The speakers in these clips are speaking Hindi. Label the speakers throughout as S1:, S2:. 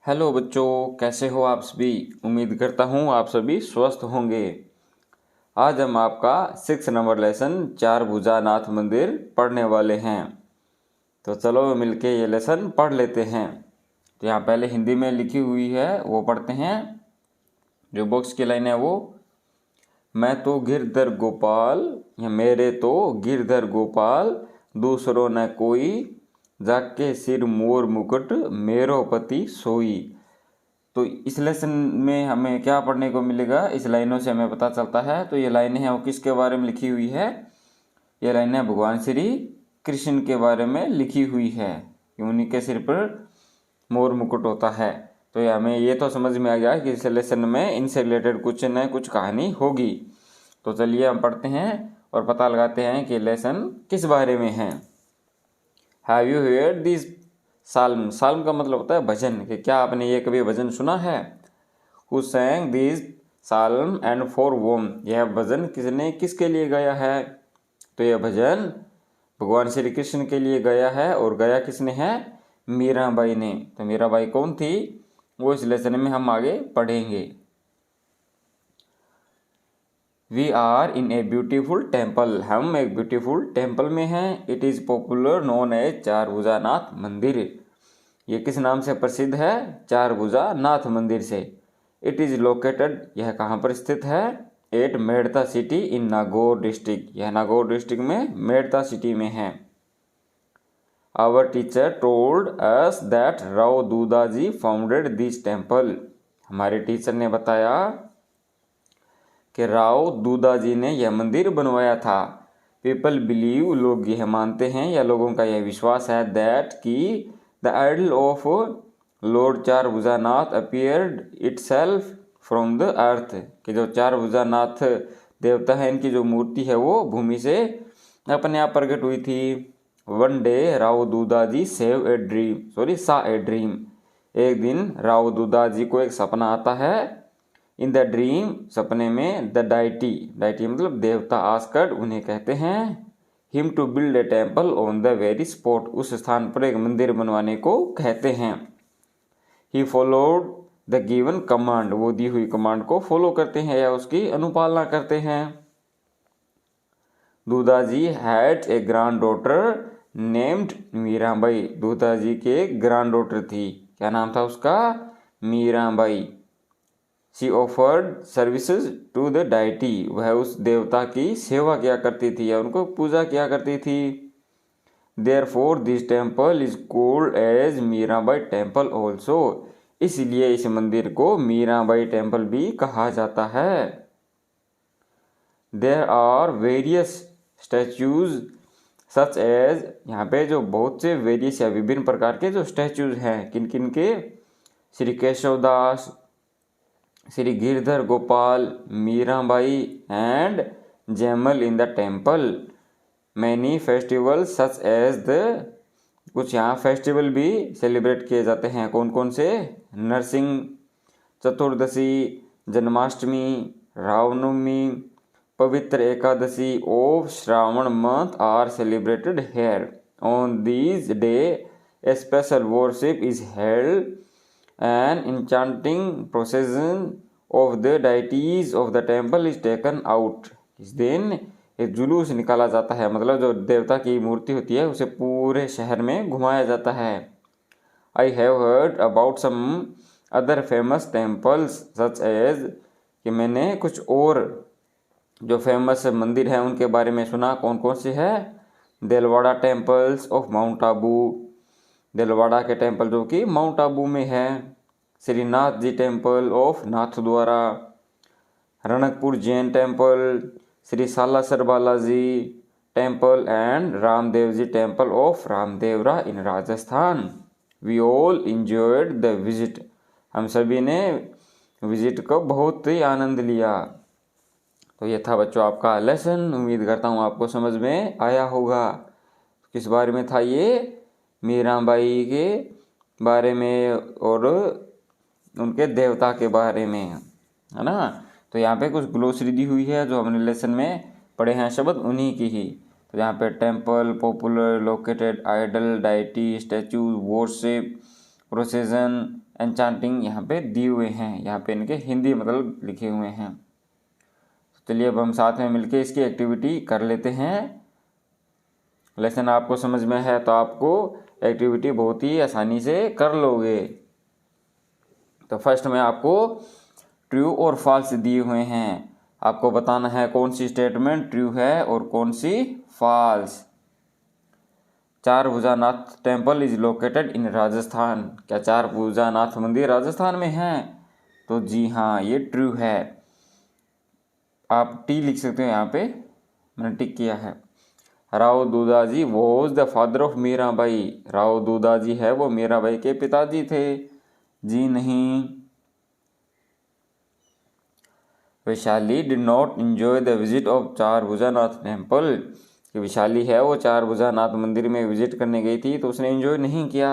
S1: हेलो बच्चों, कैसे हो आप सभी। उम्मीद करता हूँ आप सभी स्वस्थ होंगे। आज हम आपका 6 नंबर लेसन चार भुजा नाथ मंदिर पढ़ने वाले हैं। तो चलो मिलके ये लेसन पढ़ लेते हैं। तो यहाँ पहले हिंदी में लिखी हुई है वो पढ़ते हैं। जो बॉक्स की लाइन है वो, मैं तो गिरधर गोपाल या मेरे तो गिरधर गोपाल, दूसरों न कोई, जाके सिर मोर मुकुट मेरो पति सोई। तो इस लेसन में हमें क्या पढ़ने को मिलेगा, इस लाइनों से हमें पता चलता है। तो ये लाइनें हैं वो किसके बारे में लिखी हुई है। ये लाइनें भगवान श्री कृष्ण के बारे में लिखी हुई है कि उन्हीं के सिर पर मोर मुकुट होता है। तो ये हमें ये तो समझ में आ गया कि इस लेसन में इनसे रिलेटेड कुछ न कुछ कहानी होगी। तो चलिए हम पढ़ते हैं और पता लगाते हैं कि लेसन किस बारे में है। Have you heard this psalm. Psalm का मतलब होता है भजन, कि क्या आपने ये कभी भजन सुना है। Who sang this psalm and for whom। यह भजन किसने किसके लिए गाया है। तो यह भजन भगवान श्री कृष्ण के लिए गाया है और गाया किसने है, मीराबाई ने। तो मीराबाई कौन थी वो इस लेसन में हम आगे पढ़ेंगे। We are in a beautiful temple. हम एक ब्यूटीफुल टेम्पल में हैं। It is popular known as Charbhuja नाथ मंदिर। ये किस नाम से प्रसिद्ध है, चार भुजा नाथ मंदिर से। इट इज़ लोकेटेड, यह कहाँ पर स्थित है, at Merta city in Nagaur district. यह नागौर डिस्ट्रिक्ट में मेड़ता सिटी में है। Our teacher told us that Rao Dudaji founded this temple. हमारे टीचर ने बताया कि राव दूदाजी ने यह मंदिर बनवाया था। पीपल बिलीव, लोग यह मानते हैं या लोगों का यह विश्वास है, दैट कि the idol of lord Char Bhujanath appeared itself from the earth. कि जो चार भुजानाथ देवता है, इनकी जो मूर्ति है वो भूमि से अपने आप प्रकट हुई थी। वन डे राव दूदाजी सा ए ड्रीम। एक दिन राव दूदाजी को एक सपना आता है। इन द ड्रीम, सपने में, द डाइटी मतलब देवता आस्कड, उन्हें कहते हैं him to build a temple on the very spot. उस स्थान पर एक मंदिर बनवाने को कहते हैं। He followed the given command. वो दी हुई कमांड को फॉलो करते हैं या उसकी अनुपालना करते हैं। Dudaji had a granddaughter named Mirabai. Dudaji के ग्रैंड डॉटर थी, क्या नाम था उसका, Mirabai. She offered services to the deity. वह उस देवता की सेवा किया करती थी या उनको पूजा किया करती थी। Therefore this temple is called as Mirabai temple also. इसलिए इस मंदिर को मीराबाई टेम्पल भी कहा जाता है। There are various statues such as. यहाँ पे जो बहुत से वेरियस या विभिन्न प्रकार के जो स्टैच्यूज हैं, किन किन के, Shri Keshavdas, Shri Girdhar Gopal, Mirabai and Jaimal in the temple. Many festival such as the, कुछ यहाँ फेस्टिवल भी सेलिब्रेट किए जाते हैं। कौन कौन से, नरसिंह चतुर्दशी, Janmashtami, Ramnavami, Pavitra Ekadashi of Shravan month are celebrated here. On these day a special worship is held an enchanting procession of the deities of the temple is taken out। इस दिन एक जुलूस निकाला जाता है, मतलब जो देवता की मूर्ति होती है उसे पूरे शहर में घुमाया जाता है। I have heard about some other famous temples such as, कि मैंने कुछ और जो फेमस मंदिर हैं उनके बारे में सुना। कौन कौन से है, Dilwara temples of mount Abu. Dilwara के टेम्पल जो कि माउंट आबू में है। Shrinath ji temple of Nathdwara, Ranakpur Jain temple, Shri Salasar Balaji temple and Ramdev ji temple of Ramdevra in Rajasthan. We all enjoyed the visit. हम सभी ने विजिट को बहुत ही आनंद लिया। तो ये था बच्चों आपका लेसन। उम्मीद करता हूँ आपको समझ में आया होगा। किस बारे में था ये, मीराबाई के बारे में और उनके देवता के बारे में, है ना। तो यहाँ पे कुछ ग्लोसरी दी हुई है जो हमने लेसन में पढ़े हैं शब्द, उन्हीं की ही। तो यहाँ पे temple, popular, located, idol, deity, statue, worship, procession, enchanting यहाँ पे दिए हुए हैं, यहाँ पे इनके हिंदी मतलब लिखे हुए हैं। तो चलिए अब हम साथ में मिलके इसकी एक्टिविटी कर लेते हैं। लेसन आपको समझ में है तो आपको एक्टिविटी बहुत ही आसानी से कर लोगे। तो फर्स्ट में आपको ट्रू और फॉल्स दिए हुए हैं, आपको बताना है कौन सी स्टेटमेंट ट्रू है और कौन सी false. Char Bhujanath temple is located in Rajasthan, क्या चार भुजानाथ मंदिर राजस्थान में है? तो जी हाँ, ये ट्रू है। आप टी लिख सकते हो, यहाँ पे मैंने टिक किया है। Rao Dudhaji was the father of Mirabai, Rao Dudhaji है वो मीराबाई के पिताजी थे। जी नहीं। Vaishali did not enjoy the visit of चार भुजानाथ टेम्पल, कि वैशाली है वो चार भुजानाथ मंदिर में विजिट करने गई थी तो उसने एंजॉय नहीं किया।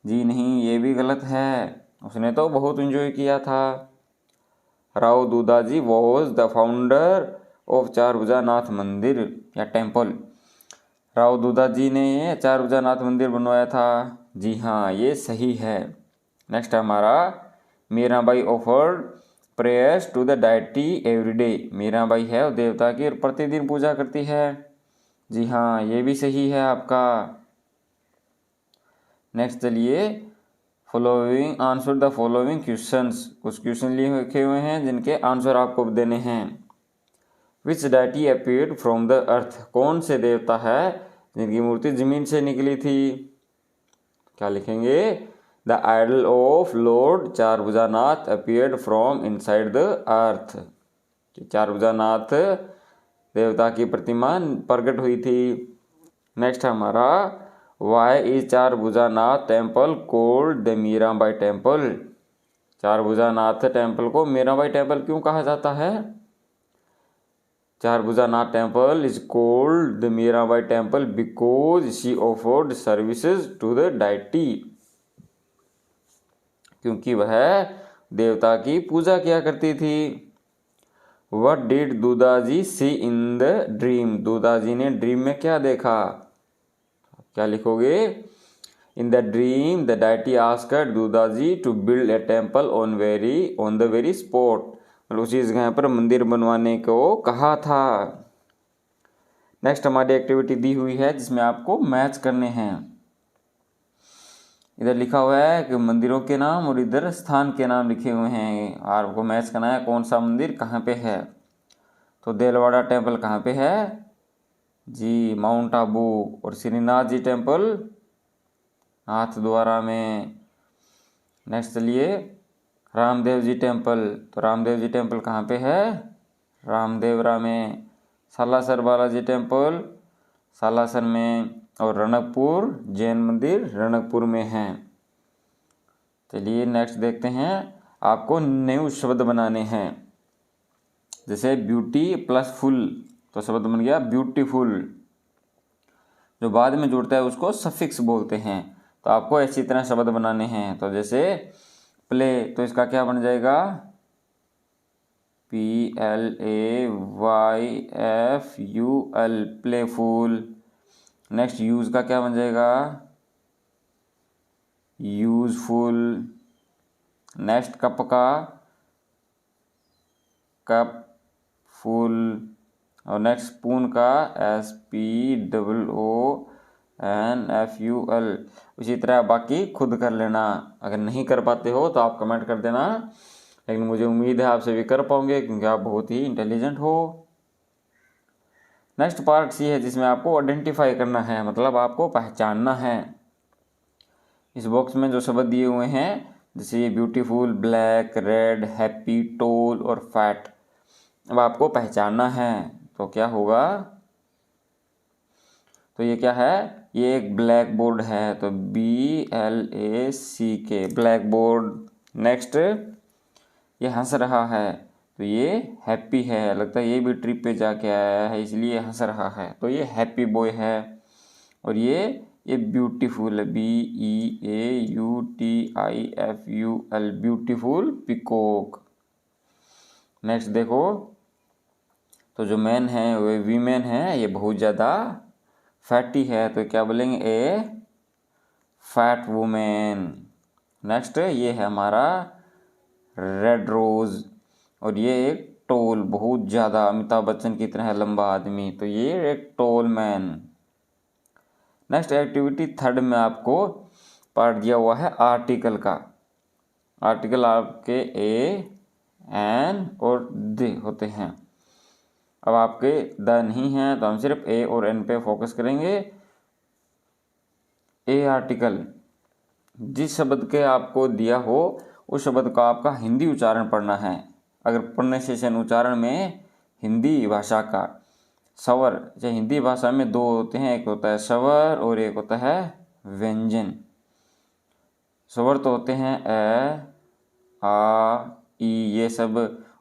S1: जी नहीं, ये भी गलत है, उसने तो बहुत एंजॉय किया था। Rao Dudhaji was the founder of चार भुजानाथ मंदिर या टेम्पल, राव दूधाजी ने चार भुजानाथ मंदिर बनवाया था। जी हाँ, ये सही है। नेक्स्ट हमारा Mirabai offered prayers to the deity every day, Mirabai है वो देवता की प्रतिदिन पूजा करती है। जी हाँ, ये भी सही है आपका। नेक्स्ट चलिए, following answer the following questions, कुछ क्वेश्चन लिए लिखे हुए हैं जिनके आंसर आपको देने हैं। Which deity appeared from the earth, कौन से देवता है जिनकी मूर्ति जमीन से निकली थी? क्या लिखेंगे? The idol of lord Char Bhujanath appeared from inside the earth, Char Bhujanath देवता की प्रतिमा प्रकट हुई थी। नेक्स्ट हमारा why is Char Bhujanath temple called the Mirabai temple, Char Bhujanath temple को मीराबाई टेम्पल क्यों कहा जाता है? Char Bhujanath temple is called the Mirabai temple because she offered services to the deity, क्योंकि वह देवता की पूजा किया करती थी। What did Dudhaji see in the dream, Dudhaji ने ड्रीम में क्या देखा? क्या लिखोगे? In the dream the deity asked Dudhaji to build a temple on the very spot, मतलब उसी जगह पर मंदिर बनवाने को कहा था। नेक्स्ट हमारी एक्टिविटी दी हुई है जिसमें आपको मैच करने हैं। इधर लिखा हुआ है कि मंदिरों के नाम और इधर स्थान के नाम लिखे हुए हैं, और आपको मैच करना है कौन सा मंदिर कहाँ पे है। तो देलवाड़ा टेम्पल कहाँ पे है? जी, माउंट आबू। और श्रीनाथ जी टेम्पल नाथद्वारा में। नेक्स्ट चलिए, रामदेव जी टेम्पल, तो रामदेव जी टेम्पल कहाँ पे है? रामदेवरा में। सालासर बालाजी टेम्पल सालासर में, और रणकपुर जैन मंदिर रणकपुर में है। चलिए नेक्स्ट देखते हैं, आपको न्यू शब्द बनाने हैं। जैसे ब्यूटी प्लस फुल, तो शब्द बन गया ब्यूटीफुल, जो बाद में जुड़ता है उसको सफिक्स बोलते हैं। तो आपको ऐसी तरह शब्द बनाने हैं। तो जैसे प्ले, तो इसका क्या बन जाएगा? PLAYFUL, playful. नेक्स्ट यूज का क्या बन जाएगा? यूजफुल। नेक्स्ट कप का कप फुल, और नेक्स्ट स्पून का SPOONFUL। इसी तरह बाकी खुद कर लेना, अगर नहीं कर पाते हो तो आप कमेंट कर देना, लेकिन मुझे उम्मीद है आप सभी कर पाओगे क्योंकि आप बहुत ही इंटेलिजेंट हो। नेक्स्ट पार्ट सी है जिसमें आपको आइडेंटिफाई करना है, मतलब आपको पहचानना है। इस बॉक्स में जो शब्द दिए हुए हैं जैसे ये beautiful, black, red, happy, toll और फैट, अब आपको पहचानना है। तो क्या होगा? तो ये क्या है? ये एक ब्लैक बोर्ड है, तो BLACK, ब्लैक बोर्ड। नेक्स्ट, ये हंस रहा है, तो ये हैप्पी है, लगता है ये भी ट्रिप पे जाके आया है इसलिए हंस रहा है, तो ये हैप्पी बॉय है। और ये ब्यूटीफुल है, BEAUTIFUL, ब्यूटीफुल पिकॉक। नेक्स्ट देखो, तो जो मैन है वो वीमेन है, ये बहुत ज़्यादा फैटी है, तो क्या बोलेंगे? ए फैट वुमेन। नेक्स्ट ये है हमारा रेड रोज, और ये एक टोल, बहुत ज़्यादा अमिताभ बच्चन की तरह लंबा आदमी, तो ये एक toll man. Next activity third में आपको पार्ट दिया हुआ है आर्टिकल का। आर्टिकल आपके ए, एन और द होते हैं। अब आपके द नहीं हैं तो हम सिर्फ ए और एन पे फोकस करेंगे। ए आर्टिकल, जिस शब्द के आपको दिया हो उस शब्द का आपका हिंदी उच्चारण पढ़ना है। अगर प्रोनाउंसिएशन उच्चारण में हिंदी भाषा का स्वर, जैसे हिंदी भाषा में दो होते हैं, एक होता है स्वर और एक होता है व्यंजन। स्वर तो होते हैं ए, आ, ई, ये सब,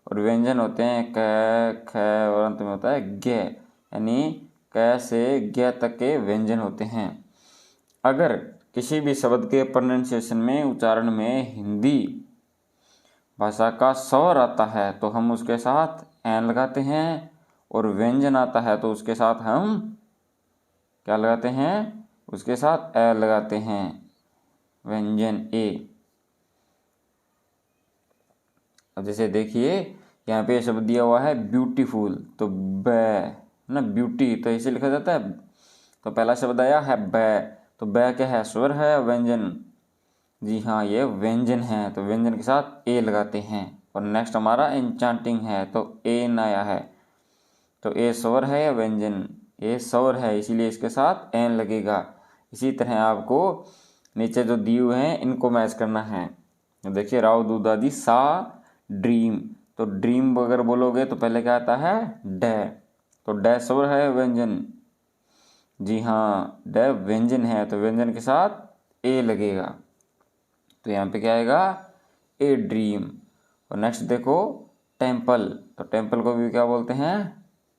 S1: और व्यंजन होते हैं क, ख और अंत में होता है ग, यानी क से ग तक के व्यंजन होते हैं। अगर किसी भी शब्द के प्रोनाउंसिएशन में उच्चारण में हिंदी भाषा का स्वर आता है तो हम उसके साथ एन लगाते हैं, और व्यंजन आता है तो उसके साथ हम क्या लगाते हैं, उसके साथ ए लगाते हैं, व्यंजन ए। अब जैसे देखिए यहाँ पे शब्द दिया हुआ है ब्यूटीफुल, तो ब ना, ब्यूटी तो इसे लिखा जाता है। तो पहला शब्द आया है ब, तो ब क्या है, स्वर है व्यंजन, जी हाँ ये व्यंजन है, तो व्यंजन के साथ ए लगाते हैं। और नेक्स्ट हमारा एन्चांटिंग है, तो एन आया है, तो ए स्वर है या व्यंजन, ए स्वर है इसीलिए इसके साथ एन लगेगा। इसी तरह आपको नीचे जो दिए हुए हैं इनको मैच करना है। तो देखिए राव दूधादी सा ड्रीम, तो ड्रीम अगर बोलोगे तो पहले क्या आता है डे, तो डे स्वर है व्यंजन, जी हाँ डे व्यंजन है, तो व्यंजन के साथ ए लगेगा, तो यहाँ पे क्या आएगा ए ड्रीम। और नेक्स्ट देखो टेम्पल, तो टेम्पल को भी क्या बोलते हैं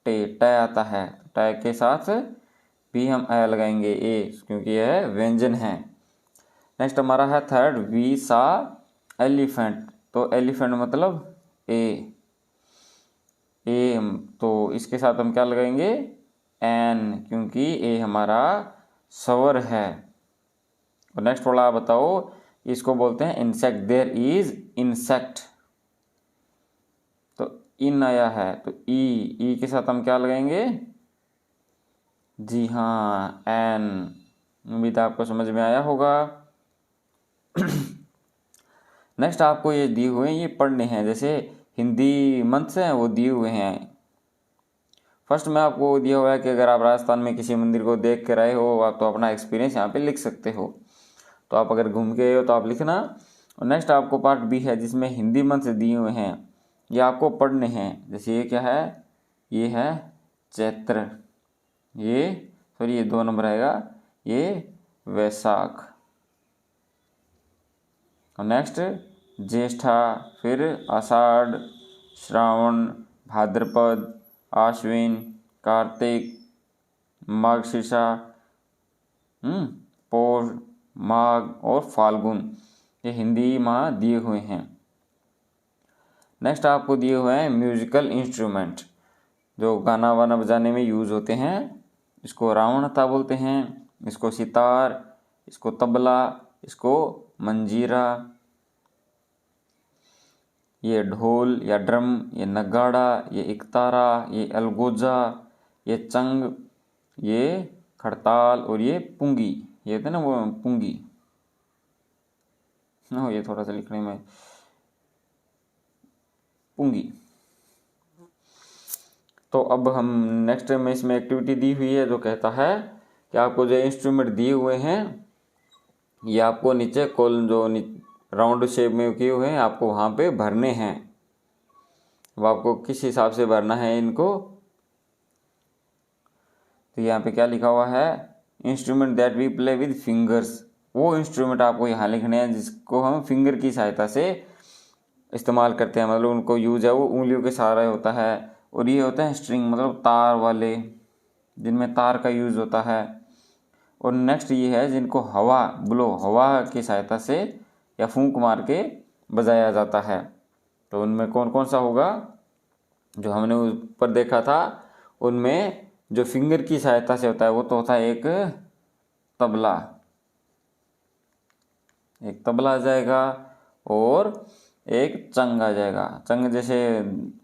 S1: टे, टे आता है, टे के साथ भी हम ए लगाएंगे ए, क्योंकि यह व्यंजन है। नेक्स्ट हमारा है थर्ड वी सा एलिफेंट, तो एलिफेंट मतलब ए, तो इसके साथ हम क्या लगाएंगे एन, क्योंकि ए हमारा स्वर है। और नेक्स्ट वाला आप बताओ, इसको बोलते हैं इंसेक्ट, देयर इज इंसेक्ट, तो इन आया है, तो ई के साथ हम क्या लगाएंगे, जी हाँ एन। उम्मीद आपको समझ में आया होगा। नेक्स्ट आपको ये दिए हुए हैं, ये पढ़ने हैं, जैसे हिंदी मंथ्स हैं वो दिए हुए हैं। फर्स्ट में आपको दिया हुआ है कि अगर आप राजस्थान में किसी मंदिर को देख कर आए हो आप तो अपना एक्सपीरियंस यहाँ पे लिख सकते हो, तो आप अगर घूम के आए हो तो आप लिखना। और नेक्स्ट आपको पार्ट बी है जिसमें हिंदी मंथ्स दिए हुए हैं, ये आपको पढ़ने हैं। जैसे ये क्या है, ये है चैत्र, ये सॉरी ये 2 नंबर आएगा, ये वैशाख। और नेक्स्ट ज्येष्ठा, फिर आषाढ़, श्रावण, भाद्रपद, आश्विन, कार्तिक, मार्गशीर्षा, पौष, माघ और फाल्गुन, ये हिंदी माह दिए हुए हैं। नेक्स्ट आपको दिए हुए हैं म्यूजिकल इंस्ट्रूमेंट, जो गाना वाना बजाने में यूज़ होते हैं। इसको रावणता बोलते हैं, इसको सितार, इसको तबला, इसको मंजीरा, ये ढोल या ड्रम, ये नगाड़ा, ये इकतारा, ये अलगोजा, ये चंग, ये खड़ताल और ये पुंगी, ये होते हैं ना वो पुंगी, ना ये थोड़ा सा लिखने में पुंगी। तो अब हम नेक्स्ट में इसमें एक्टिविटी दी हुई है जो कहता है कि आपको जो इंस्ट्रूमेंट दिए हुए हैं ये आपको नीचे कॉलम जो राउंड शेप में किए हुए हैं आपको वहाँ पे भरने हैं। अब आपको किस हिसाब से भरना है इनको, तो यहाँ पे क्या लिखा हुआ है, instrument that we play with fingers, वो इंस्ट्रूमेंट आपको यहाँ लिखने हैं जिसको हम फिंगर की सहायता से इस्तेमाल करते हैं, मतलब उनको यूज है वो उंगलियों के सहारे होता है। और ये होते हैं स्ट्रिंग, मतलब तार वाले, जिनमें तार का यूज होता है। और नेक्स्ट ये है जिनको हवा हवा की सहायता से या फूंक मार के बजाया जाता है। तो उनमें कौन कौन सा होगा, जो हमने ऊपर देखा था उनमें जो फिंगर की सहायता से होता है वो तो होता है एक तबला, एक तबला आ जाएगा और एक चंग आ जाएगा। चंग जैसे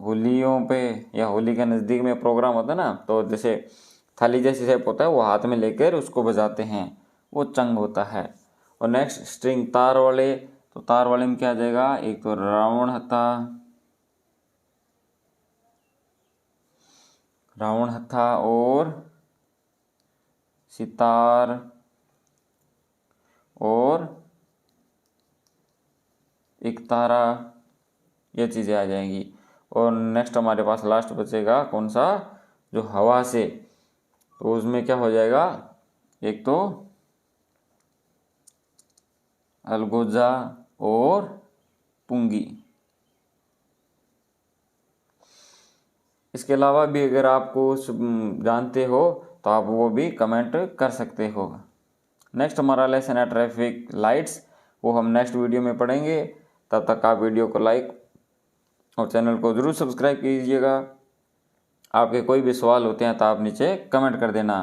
S1: होलियों पे या होली के नज़दीक में प्रोग्राम होता है ना, तो जैसे थाली जैसी शेप होता है, वो हाथ में लेकर उसको बजाते हैं, वो चंग होता है। और नेक्स्ट स्ट्रिंग तार वाले, तो तार वाले में क्या आ जाएगा, एक तो रावण हथा और सितार और एक तारा, ये चीज़ें आ जाएंगी। और नेक्स्ट हमारे पास लास्ट बचेगा कौन सा, जो हवा से, तो उसमें क्या हो जाएगा, एक तो अलगोजा और पुंगी। इसके अलावा भी अगर आपको जानते हो तो आप वो भी कमेंट कर सकते हो। नेक्स्ट हमारा लेसन है ट्रैफिक लाइट्स, वो हम नेक्स्ट वीडियो में पढ़ेंगे। तब तक आप वीडियो को लाइक और चैनल को ज़रूर सब्सक्राइब कीजिएगा। आपके कोई भी सवाल होते हैं तो आप नीचे कमेंट कर देना।